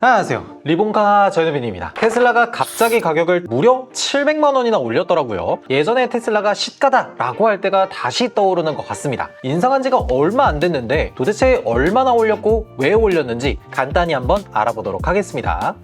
안녕하세요, 리본카 전현빈입니다. 테슬라가 갑자기 가격을 무려 700만 원이나 올렸더라고요. 예전에 테슬라가 시가다 라고 할 때가 다시 떠오르는 것 같습니다. 인상한 지가 얼마 안 됐는데 도대체 얼마나 올렸고 왜 올렸는지 간단히 한번 알아보도록 하겠습니다.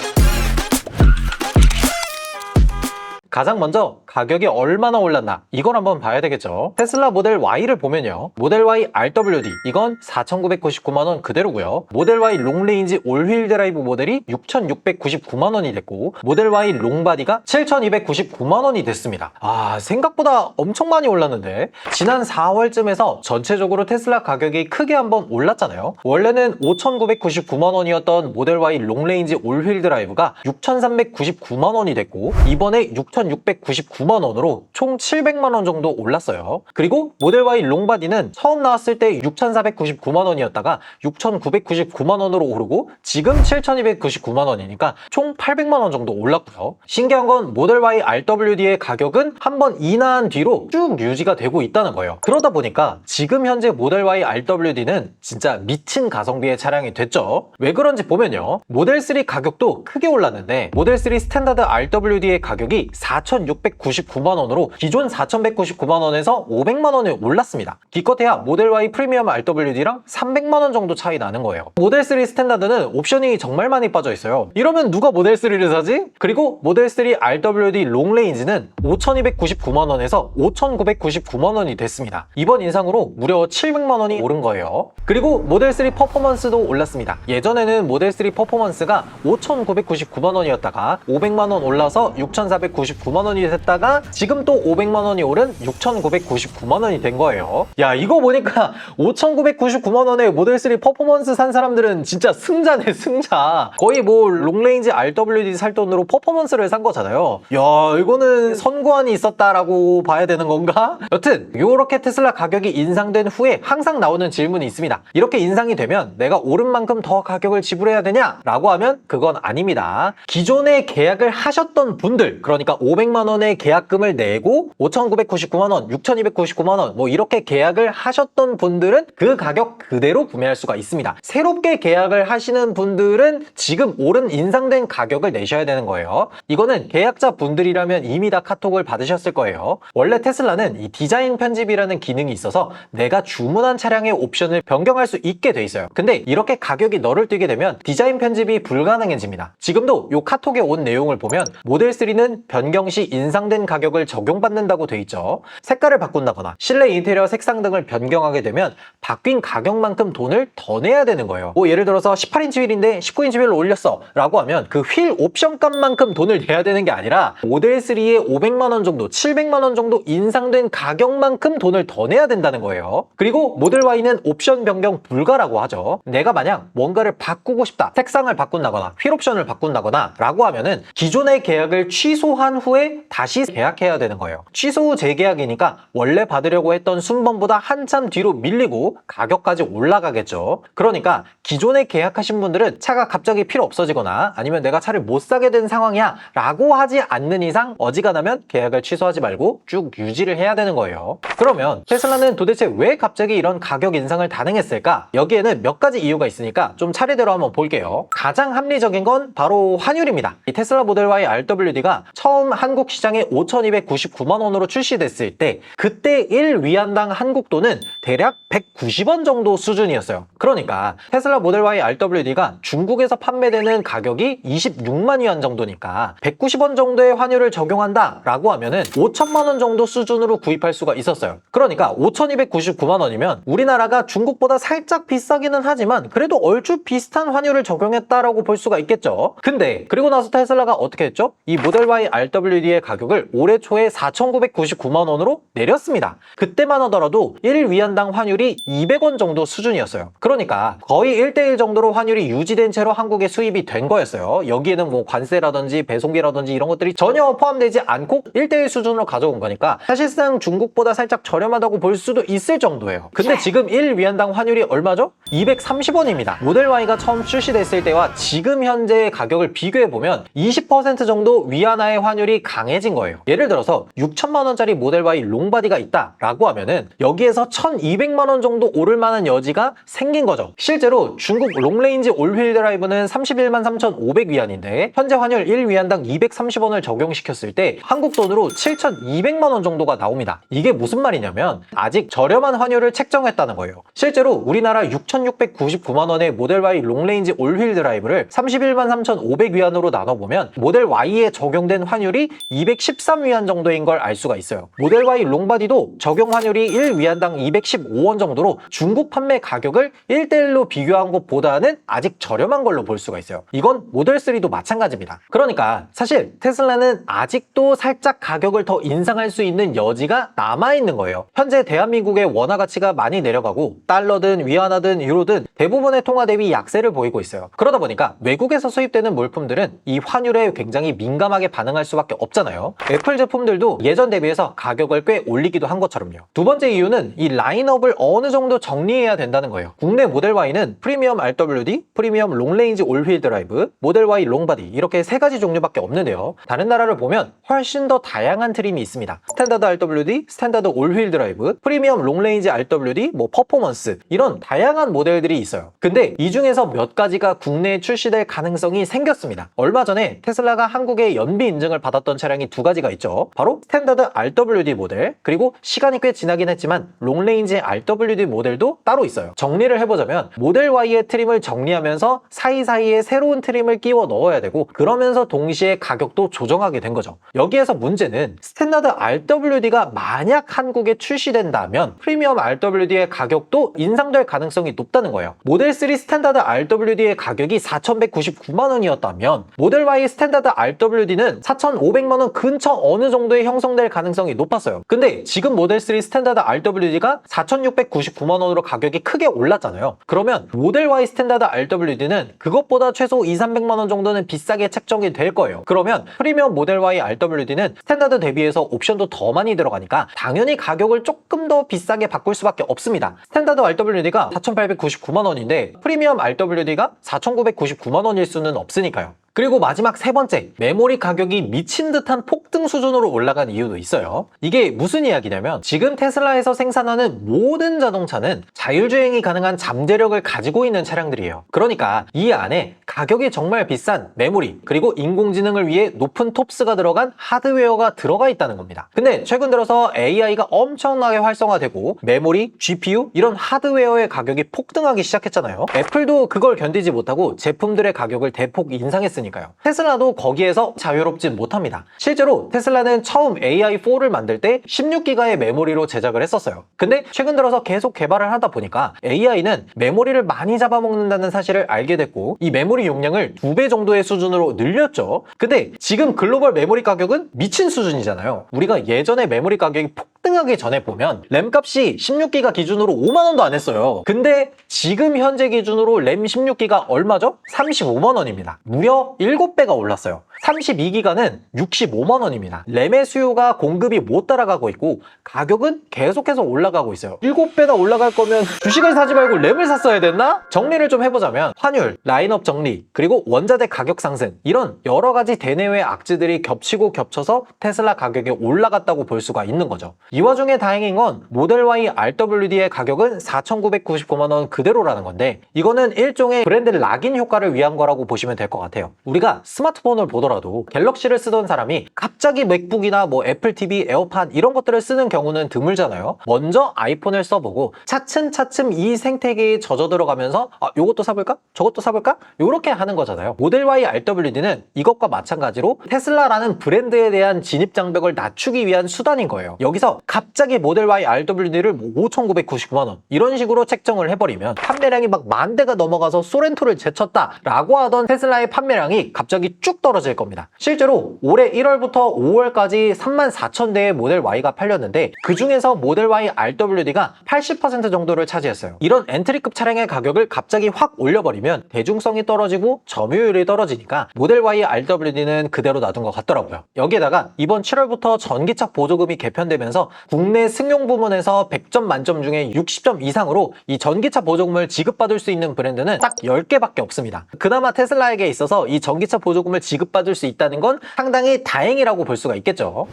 가장 먼저 가격이 얼마나 올랐나 이걸 한번 봐야 되겠죠. 테슬라 모델 Y를 보면요, 모델 Y RWD 이건 4,999만 원 그대로고요. 모델 Y 롱레인지 올휠 드라이브 모델이 6,699만 원이 됐고, 모델 Y 롱바디가 7,299만 원이 됐습니다. 생각보다 엄청 많이 올랐는데, 지난 4월쯤에서 전체적으로 테슬라 가격이 크게 한번 올랐잖아요. 원래는 5,999만 원이었던 모델 Y 롱레인지 올휠 드라이브가 6,399만 원이 됐고, 이번에 6,699만 원으로 총 700만 원 정도 올랐어요. 그리고 모델 Y 롱바디는 처음 나왔을 때 6,499만 원이었다가 6,999만 원으로 오르고 지금 7,299만 원이니까 총 800만 원 정도 올랐고요. 신기한 건 모델 Y RWD의 가격은 한번 인하한 뒤로 쭉 유지가 되고 있다는 거예요. 그러다 보니까 지금 현재 모델 Y RWD는 진짜 미친 가성비의 차량이 됐죠. 왜 그런지 보면요, 모델 3 가격도 크게 올랐는데 모델 3 스탠다드 RWD의 가격이 4,699만 원으로 기존 4,199만 원에서 500만 원에 올랐습니다. 기껏해야 모델 Y 프리미엄 RWD랑 300만 원 정도 차이 나는 거예요. 모델 3 스탠다드는 옵션이 정말 많이 빠져 있어요. 이러면 누가 모델 3를 사지? 그리고 모델 3 RWD 롱레인지는 5,299만 원에서 5,999만 원이 됐습니다. 이번 인상으로 무려 700만 원이 오른 거예요. 그리고 모델 3 퍼포먼스도 올랐습니다. 예전에는 모델 3 퍼포먼스가 5,999만 원이었다가 500만 원 올라서 6,499만 원이 됐다가 지금 또 500만 원이 오른 6,999만 원이 된 거예요. 야, 이거 보니까 5,999만 원에 모델 3 퍼포먼스 산 사람들은 진짜 승자네, 승자. 거의 뭐 롱레인지 RWD 살 돈으로 퍼포먼스를 산 거잖아요. 야, 이거는 선고안이 있었다라고 봐야 되는 건가? 여튼 요렇게 테슬라 가격이 인상된 후에 항상 나오는 질문이 있습니다. 이렇게 인상이 되면 내가 오른 만큼 더 가격을 지불해야 되냐? 라고 하면 그건 아닙니다. 기존에 계약을 하셨던 분들, 그러니까 500만 원의 계약금을 내고 5,999만 원, 6,299만 원 뭐 이렇게 계약을 하셨던 분들은 그 가격 그대로 구매할 수가 있습니다. 새롭게 계약을 하시는 분들은 지금 오른 인상된 가격을 내셔야 되는 거예요. 이거는 계약자 분들이라면 이미 다 카톡을 받으셨을 거예요. 원래 테슬라는 이 디자인 편집이라는 기능이 있어서 내가 주문한 차량의 옵션을 변경할 수 있게 돼 있어요. 근데 이렇게 가격이 너를 뛰게 되면 디자인 편집이 불가능해집니다. 지금도 이 카톡에 온 내용을 보면 모델 3는 변경 시 인상된 가격을 적용받는다고 돼 있죠. 색깔을 바꾼다거나 실내 인테리어 색상 등을 변경하게 되면 바뀐 가격만큼 돈을 더 내야 되는 거예요. 뭐 예를 들어서 18인치 휠인데 19인치 휠로 올렸어 라고 하면 그 휠 옵션 값만큼 돈을 내야 되는 게 아니라 모델 3에 500만 원 정도, 700만 원 정도 인상된 가격만큼 돈을 더 내야 된다는 거예요. 그리고 모델 Y는 옵션 변경 불가라고 하죠. 내가 만약 뭔가를 바꾸고 싶다, 색상을 바꾼다거나 휠 옵션을 바꾼다거나 라고 하면은 기존의 계약을 취소한 후에 다시 계약해야 되는 거예요. 취소 후 재계약이니까 원래 받으려고 했던 순번보다 한참 뒤로 밀리고 가격까지 올라가겠죠. 그러니까 기존에 계약하신 분들은 차가 갑자기 필요 없어지거나 아니면 내가 차를 못 사게 된 상황이야 라고 하지 않는 이상 어지간하면 계약을 취소하지 말고 쭉 유지를 해야 되는 거예요. 그러면 테슬라는 도대체 왜 갑자기 이런 가격 인상을 단행했을까? 여기에는 몇 가지 이유가 있으니까 좀 차례대로 한번 볼게요. 가장 합리적인 건 바로 환율입니다. 이 테슬라 모델 Y RWD가 처음 한국 시장에 5,299만 원으로 출시됐을 때 그때 1 위안당 한국 돈은 대략 190원 정도 수준이었어요. 그러니까 테슬라 모델 Y RWD가 중국에서 판매되는 가격이 26만 위안 정도니까 190원 정도의 환율을 적용한다 라고 하면은 5천만 원 정도 수준으로 구입할 수가 있었어요. 그러니까 5,299만 원이면 우리나라가 중국보다 살짝 비싸기는 하지만 그래도 얼추 비슷한 환율을 적용했다라고 볼 수가 있겠죠. 근데 그리고 나서 테슬라가 어떻게 했죠? 이 모델 Y RWD의 가격을 올해 초에 4,999만 원으로 내렸습니다. 그때만 하더라도 1 위안당 환율이 200원 정도 수준이었어요. 그러니까 거의 1대1 정도로 환율이 유지된 채로 한국에 수입이 된 거였어요. 여기에는 뭐 관세라든지 배송비라든지 이런 것들이 전혀 포함되지 않고 1대1 수준으로 가져온 거니까 사실상 중국보다 살짝 저렴하다고 볼 수도 있을 정도예요. 근데 지금 1 위안당 환율이 얼마죠? 230원입니다. 모델 Y가 처음 출시됐을 때와 지금 현재의 가격을 비교해보면 20% 정도 위안화의 환율이 강해진 거예요. 거예요. 예를 들어서 6천만 원짜리 모델 Y 롱바디가 있다라고 하면은 여기에서 1,200만 원 정도 오를 만한 여지가 생긴 거죠. 실제로 중국 롱레인지 올휠 드라이브는 31만 3,500위안인데 현재 환율 1위안당 230원을 적용시켰을 때 한국 돈으로 7,200만 원 정도가 나옵니다. 이게 무슨 말이냐면 아직 저렴한 환율을 책정했다는 거예요. 실제로 우리나라 6,699만 원의 모델 Y 롱레인지 올휠 드라이브를 31만 3,500위안으로 나눠보면 모델 Y에 적용된 환율이 213위안 정도인 걸 알 수가 있어요. 모델 Y 롱바디도 적용 환율이 1위안당 215원 정도로 중국 판매 가격을 1대1로 비교한 것보다는 아직 저렴한 걸로 볼 수가 있어요. 이건 모델 3도 마찬가지입니다. 그러니까 사실 테슬라는 아직도 살짝 가격을 더 인상할 수 있는 여지가 남아있는 거예요. 현재 대한민국의 원화 가치가 많이 내려가고 달러든 위안화든 유로든 대부분의 통화 대비 약세를 보이고 있어요. 그러다 보니까 외국에서 수입되는 물품들은 이 환율에 굉장히 민감하게 반응할 수밖에 없잖아요. 애플 제품들도 예전 대비해서 가격을 꽤 올리기도 한 것처럼요. 두 번째 이유는 이 라인업을 어느 정도 정리해야 된다는 거예요. 국내 모델 Y는 프리미엄 RWD, 프리미엄 롱레인지 올휠 드라이브, 모델 Y 롱바디 이렇게 세 가지 종류밖에 없는데요. 다른 나라를 보면 훨씬 더 다양한 트림이 있습니다. 스탠다드 RWD, 스탠다드 올휠 드라이브, 프리미엄 롱레인지 RWD, 퍼포먼스 이런 다양한 모델들이 있어요. 근데 이 중에서 몇 가지가 국내에 출시될 가능성이 생겼습니다. 얼마 전에 테슬라가 한국에 연비 인증을 받았던 차량이 두 가지가 있죠. 바로 스탠다드 RWD 모델, 그리고 시간이 꽤 지나긴 했지만 롱레인지 RWD 모델도 따로 있어요. 정리를 해보자면 모델 Y의 트림을 정리하면서 사이사이에 새로운 트림을 끼워 넣어야 되고 그러면서 동시에 가격도 조정하게 된 거죠. 여기에서 문제는 스탠다드 RWD가 만약 한국에 출시된다면 프리미엄 RWD의 가격도 인상될 가능성이 높다는 거예요. 모델 3 스탠다드 RWD의 가격이 4,199만 원이었다면 모델 Y 스탠다드 RWD는 4,500만 원 근처 어느 정도에 형성될 가능성이 높았어요. 근데 지금 모델 3 스탠다드 RWD가 4,699만 원으로 가격이 크게 올랐잖아요. 그러면 모델 Y 스탠다드 RWD는 그것보다 최소 2,300만 원 정도는 비싸게 책정이 될 거예요. 그러면 프리미엄 모델 Y RWD는 스탠다드 대비해서 옵션도 더 많이 들어가니까 당연히 가격을 조금 더 비싸게 바꿀 수밖에 없습니다. 스탠다드 RWD가 4,899만 원인데 프리미엄 RWD가 4,999만 원일 수는 없으니까요. 그리고 마지막 세 번째, 메모리 가격이 미친 듯한 폭등 수준으로 올라간 이유도 있어요. 이게 무슨 이야기냐면 지금 테슬라에서 생산하는 모든 자동차는 자율주행이 가능한 잠재력을 가지고 있는 차량들이에요. 그러니까 이 안에 가격이 정말 비싼 메모리 그리고 인공지능을 위해 높은 톱스가 들어간 하드웨어가 들어가 있다는 겁니다. 근데 최근 들어서 AI가 엄청나게 활성화되고 메모리, GPU 이런 하드웨어의 가격이 폭등하기 시작했잖아요. 애플도 그걸 견디지 못하고 제품들의 가격을 대폭 인상했으니까요. 테슬라도 거기에서 자유롭진 못합니다. 실제로 테슬라는 처음 AI4를 만들 때 16기가의 메모리로 제작을 했었어요. 근데 최근 들어서 계속 개발을 하다 보니까 AI는 메모리를 많이 잡아먹는다는 사실을 알게 됐고 이 메모리 용량을 2배 정도의 수준으로 늘렸죠. 근데 지금 글로벌 메모리 가격은 미친 수준이잖아요. 우리가 예전에 메모리 가격이 폭등하기 전에 보면 램 값이 16기가 기준으로 5만 원도 안 했어요. 근데 지금 현재 기준으로 램 16기가 얼마죠? 35만 원입니다. 무려 7배가 올랐어요. 32기가는 65만 원입니다. 램의 수요가 공급이 못 따라가고 있고 가격은 계속해서 올라가고 있어요. 7배나 올라갈 거면 주식을 사지 말고 램을 샀어야 됐나? 정리를 좀 해보자면 환율, 라인업 정리, 그리고 원자재 가격 상승 이런 여러 가지 대내외 악재들이 겹치고 겹쳐서 테슬라 가격이 올라갔다고 볼 수가 있는 거죠. 이 와중에 다행인 건 모델 Y RWD의 가격은 4,999만 원 그대로라는 건데 이거는 일종의 브랜드 락인 효과를 위한 거라고 보시면 될 것 같아요. 우리가 스마트폰을 보더라도 갤럭시를 쓰던 사람이 갑자기 맥북이나 애플 TV, 에어팟 이런 것들을 쓰는 경우는 드물잖아요. 먼저 아이폰을 써보고 차츰차츰 이 생태계에 젖어 들어가면서 요것도 사볼까? 저것도 사볼까? 요렇게 하는 거잖아요. 모델 Y RWD는 이것과 마찬가지로 테슬라라는 브랜드에 대한 진입 장벽을 낮추기 위한 수단인 거예요. 여기서 갑자기 모델 Y RWD를 5,999만 원 이런 식으로 책정을 해버리면 판매량이 막 10,000대가 넘어가서 소렌토를 제쳤다 라고 하던 테슬라의 판매량이 갑자기 쭉 떨어질 겁니다. 실제로 올해 1월부터 5월까지 34,000대의 모델 Y가 팔렸는데 그 중에서 모델 Y RWD가 80% 정도를 차지했어요. 이런 엔트리급 차량의 가격을 갑자기 확 올려버리면 대중성이 떨어지고 점유율이 떨어지니까 모델 Y RWD는 그대로 놔둔 것 같더라고요. 여기에다가 이번 7월부터 전기차 보조금이 개편되면서 국내 승용 부문에서 100점 만점 중에 60점 이상으로 이 전기차 보조금을 지급받을 수 있는 브랜드는 딱 10개밖에 없습니다. 그나마 테슬라에게 있어서 이 전기차 보조금을 지급받을 수 있다는 건 상당히 다행이라고 볼 수가 있겠죠.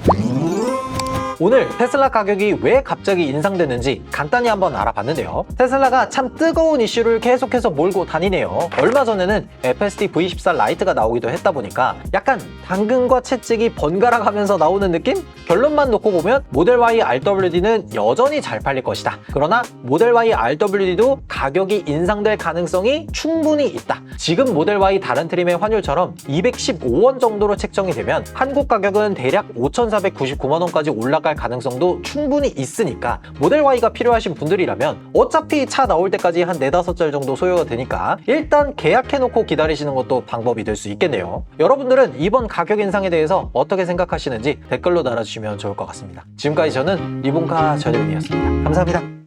오늘 테슬라 가격이 왜 갑자기 인상됐는지 간단히 한번 알아봤는데요. 테슬라가 참 뜨거운 이슈를 계속해서 몰고 다니네요. 얼마 전에는 FSD V14 라이트가 나오기도 했다 보니까 약간 당근과 채찍이 번갈아 가면서 나오는 느낌? 결론만 놓고 보면 모델 Y RWD는 여전히 잘 팔릴 것이다. 그러나 모델 Y RWD도 가격이 인상될 가능성이 충분히 있다. 지금 모델 Y 다른 트림의 환율처럼 215원 정도로 책정이 되면 한국 가격은 대략 5,499만 원까지 올라갈 가능성도 충분히 있으니까 모델 Y가 필요하신 분들이라면 어차피 차 나올 때까지 한 4-5달 정도 소요가 되니까 일단 계약해놓고 기다리시는 것도 방법이 될 수 있겠네요. 여러분들은 이번 가격 인상에 대해서 어떻게 생각하시는지 댓글로 달아주시면 좋을 것 같습니다. 지금까지 저는 리본카 전현민이었습니다. 감사합니다.